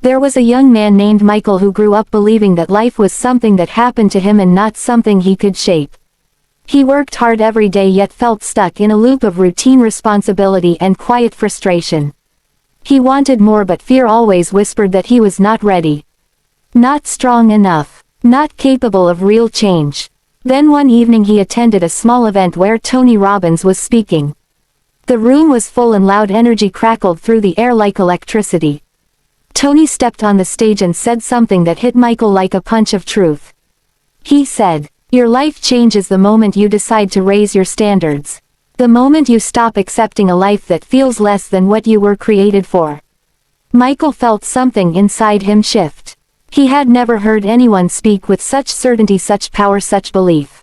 There was a young man named Michael who grew up believing that life was something that happened to him and not something he could shape. He worked hard every day yet felt stuck in a loop of routine responsibility and quiet frustration. He wanted more but fear always whispered that he was not ready. Not strong enough. Not capable of real change. Then one evening he attended a small event where Tony Robbins was speaking. The room was full and loud energy crackled through the air like electricity. Tony stepped on the stage and said something that hit Michael like a punch of truth. He said, "Your life changes the moment you decide to raise your standards. The moment you stop accepting a life that feels less than what you were created for." Michael felt something inside him shift. He had never heard anyone speak with such certainty, such power, such belief.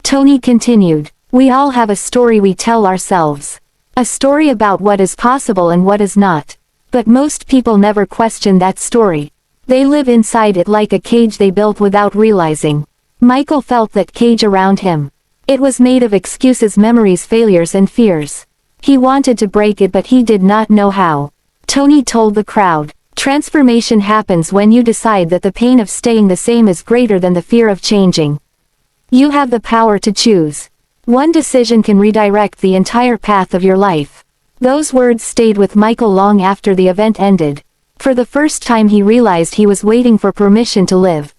Tony continued, "We all have a story we tell ourselves. A story about what is possible and what is not. But most people never question that story. They live inside it like a cage they built without realizing." Michael felt that cage around him. It was made of excuses, memories, failures and fears. He wanted to break it but he did not know how. Tony told the crowd, "Transformation happens when you decide that the pain of staying the same is greater than the fear of changing. You have the power to choose. One decision can redirect the entire path of your life." Those words stayed with Michael long after the event ended. For the first time he realized he was waiting for permission to live.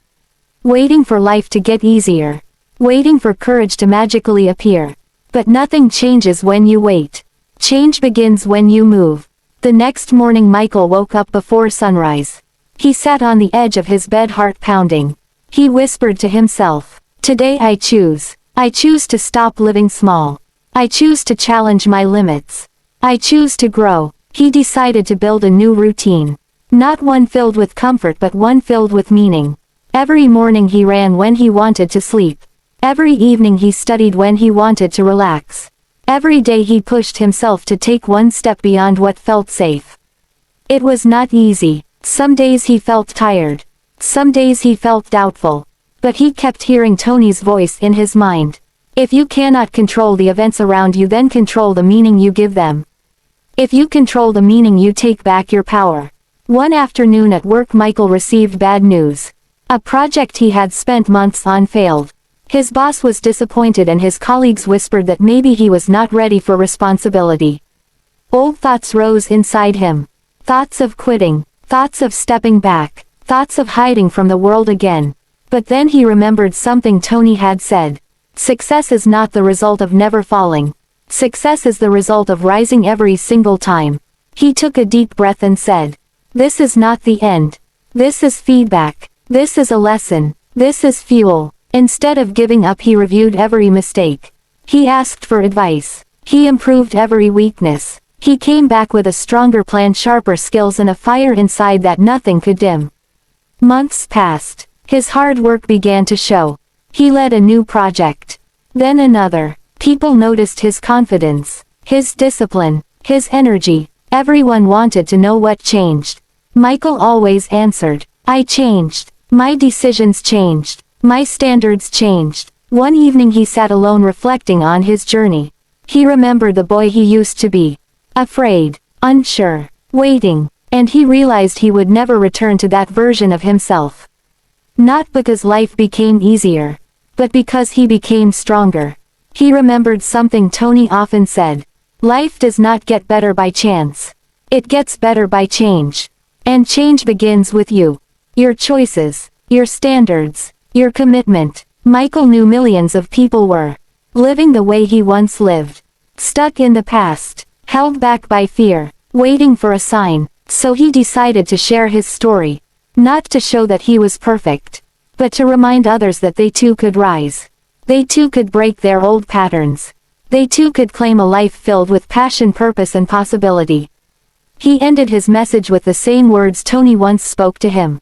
Waiting for life to get easier. Waiting for courage to magically appear. But nothing changes when you wait. Change begins when you move. The next morning Michael woke up before sunrise. He sat on the edge of his bed, heart pounding. He whispered to himself, "Today I choose. I choose to stop living small. I choose to challenge my limits. I choose to grow." He decided to build a new routine. Not one filled with comfort but one filled with meaning. Every morning he ran when he wanted to sleep. Every evening he studied when he wanted to relax. Every day he pushed himself to take one step beyond what felt safe. It was not easy. Some days he felt tired. Some days he felt doubtful. But he kept hearing Tony's voice in his mind. If you cannot control the events around you, then control the meaning you give them. If you control the meaning, you take back your power. One afternoon at work Michael received bad news. A project he had spent months on failed. His boss was disappointed and his colleagues whispered that maybe he was not ready for responsibility. Old thoughts rose inside him. Thoughts of quitting. Thoughts of stepping back. Thoughts of hiding from the world again. But then he remembered something Tony had said. Success is not the result of never falling. Success is the result of rising every single time. He took a deep breath and said, "This is not the end. This is feedback. This is a lesson. This is fuel." Instead of giving up, he reviewed every mistake. He asked for advice. He improved every weakness. He came back with a stronger plan, sharper skills and a fire inside that nothing could dim. Months passed. His hard work began to show. He led a new project. Then another. People noticed his confidence, his discipline, his energy. Everyone wanted to know what changed. Michael always answered, "I changed. My decisions changed. My standards changed." One evening he sat alone reflecting on his journey. He remembered the boy he used to be. Afraid, unsure, waiting, and he realized he would never return to that version of himself. Not because life became easier, but because he became stronger. He remembered something Tony often said. Life does not get better by chance. It gets better by change. And change begins with you. Your choices, your standards, your commitment. Michael knew millions of people were living the way he once lived. Stuck in the past, held back by fear, waiting for a sign. So he decided to share his story. Not to show that he was perfect, but to remind others that they too could rise. They too could break their old patterns. They too could claim a life filled with passion, purpose and possibility. He ended his message with the same words Tony once spoke to him.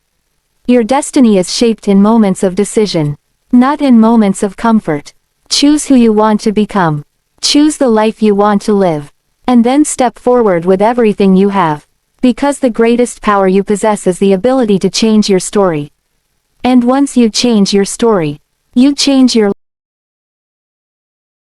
Your destiny is shaped in moments of decision, not in moments of comfort. Choose who you want to become. Choose the life you want to live. And then step forward with everything you have. Because the greatest power you possess is the ability to change your story. And once you change your story, you change your